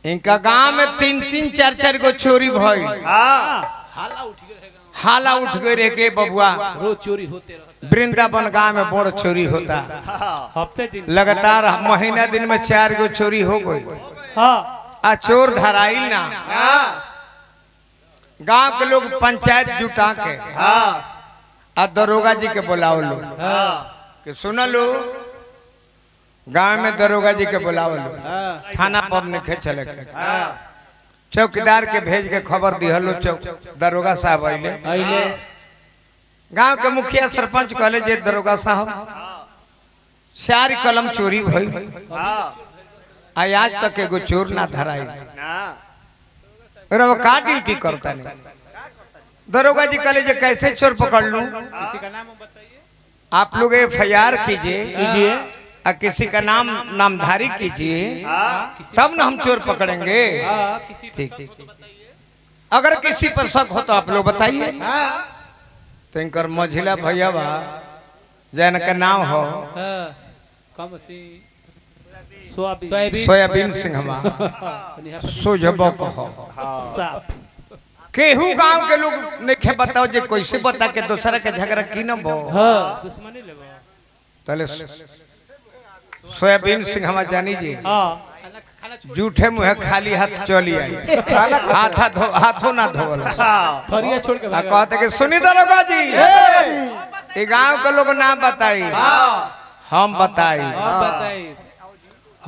इनका गांव में 3-3 4-4 गो चोरी भई। हाला उठ गए रे के बबुआ रोज चोरी होते रहता। वृंदावन गांव में बड़ चोरी होता। हफ्ते दिन लगातार महीना दिन में 4 गो चोरी हो गई। हाँ आ चोर धराइल ना। गांव के लोग पंचायत जुटा के आ दरोगा जी के बुलाओ लो कि सुन लो गांव में दरोगा जी के बुलाओ लो थाना पर निखे चले के चौकीदार के भेज के खबर दिहलो दरोगा साहब आइले गांव के मुखिया सरपंच कहले जे दरोगा साहब 4 कलम चोरी भई आज तक एगो चोर ना धराई वो का ड्यूटी करता नहीं। दरोगा जी कहले जे कैसे चोर पकड़ लूं किसी का नाम बताइए। आप लोग FIR कीजिए और किसी का नामधारी कीजिए तब ना हम चोर पकड़ेंगे। ठीक अगर किसी पर शक हो तो आप लोग बताइए। तो इनकर मझिला भैया बा जैन का नाम हो सोयाबीन सिंह सोजबो कहो केहू गांव के लोग नहीं बताओ जे कैसे बता के दूसरा के झगड़ा की न बो दुश्मनी लेबो तले सोयाबीन सिंह हम जानी जी जूठे मुँह खाली हाथ चली आई हाथों ना धोवल फरिया छोड़ के कहते कि सुनी दरोगा जी ये गांव के लोग ना बताई हम बताई।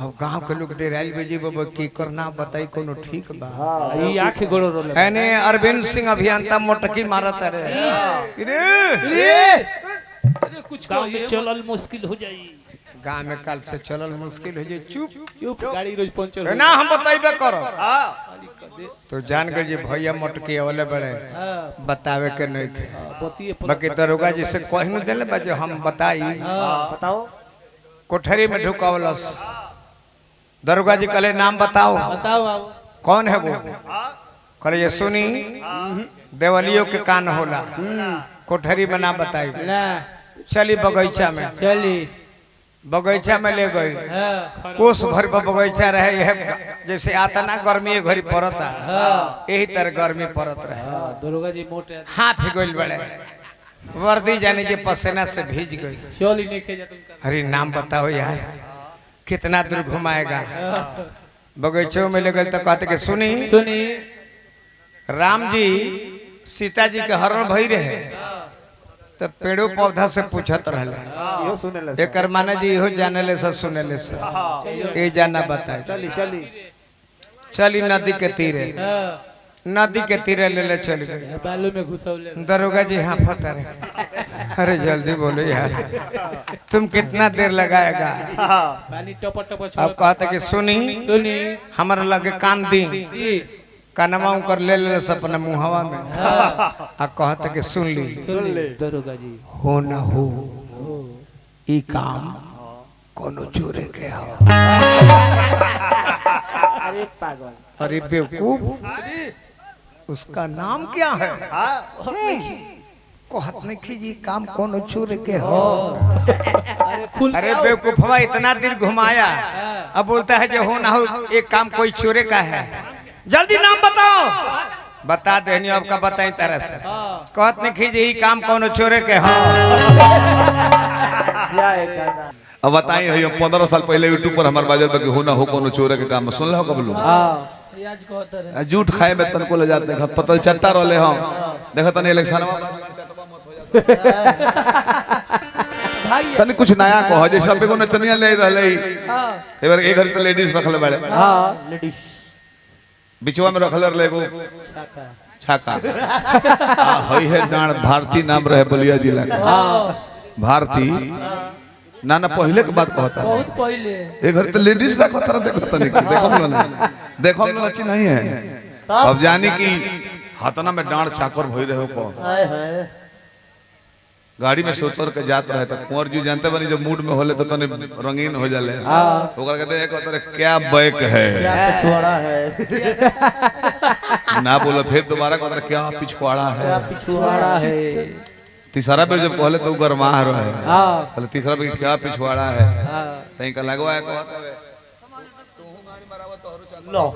अब गांव के लोग डेराइल बेजी बाबा की करना बताई कोनो ठीक बा ई आंख गोड़ो रोले एने अरविंद सिंह अभियंता मोटकी मारत रे कुछ गांव में चलल मुश्किल हो जाई। गांव में कल से चलल मुश्किल हो जाए। चुप गाड़ी रोज पंचर ना हम बताइबे करो तो जान गए जी भैया मोटकी वाले बड़े बतावे के नहीं थे बाकी दरोगा जी से कहनु देले बा जो हम बताई बताओ कोठरी में ढुकावलस दरोगा जी कहले नाम बताओ कौन है वो कहले ये सुनी देवलियों के कान होला कोठरी में नाम बताई चली बगीचा में ले गई कोस भर पर बगीचा रहे यह जैसे आता ना गर्मी घड़ी पड़ता यही तरह गर्मी पड़त रहे। दरोगा जी मोटे हाथ गइल बड़े वर्दी जाने के पसीना से भीज गई। चोली नहीं खे जाता। अरे नाम बताओ यार कितना दूर घुमाएगा। बगीचों में ले गए तो कहते कि सुनी राम जी सीता जी के हरण भई रहे तो पेड़ों पौधा से पूछत रहले एक माने जी इहो जाने ले सब सुने ले सब ये जाना बताए चली नदी के तीरे ले चल गए बालू में घुसौले दरोगा जी हाँ पता रहे। अरे जल्दी बोलो यार तुम कितना देर लगाएगा। पानी टप टप अब कहते कि सुनी हमारे लगे कान दी कानमा कर ले अपना मुहवा में आ कहते कि सुन ली दरोगा जी हो न हो ई काम कोनो चोरे के हो। अरे पागल अरे बेवकूफ उसका नाम क्या है कहत नहीं कीजिए काम कोनो चोरे के हो। अरे बेवकूफवा इतना देर घुमाया अब बोलता है जो हो ना हो एक काम कोई चोरे का है जल्दी नाम बताओ। बता देनी आपका बताई तरह से कहत नहीं कीजिए ये काम कोनो चोरे के हो। अब बताइए 15 साल पहले यूट्यूब पर हमारे बाजार में हो ना हो कोनो चोरे के काम सुन लो कब लोग झूठ खाए में तनको ले जाते हैं पता चट्टा रोले हम देखो तने इलेक्शन तने कुछ नया कहो जे सब को नचनिया ले रहले एबार एक घर तो लेडीज रखले बाड़े लेडीज बिचवा में रखले रहले एगो छाका हई है डाण भारती नाम रहे बलिया जिला के भारती ना ना पहले के बात कहता बहुत पहले एक घर तो लेडीज रखा तरह देखो देखो ना अच्छी नहीं है। अब जानी कि हाथना में डांड चाकर भई रहे को गाड़ी में से उतर के जात रहे तो कुंवर जी जानते बनी जब मूड में होले तो तने रंगीन हो जाले ओकरा कहते एक तरह क्या बैक है पिछवाड़ा है ना बोला फिर दोबारा कहते क्या पिछवाड़ा है तीसरा बेर जब कहले तो गरमा रहे हां तीसरा बेर क्या पिछवाड़ा है तई का लगवाया कहता है लो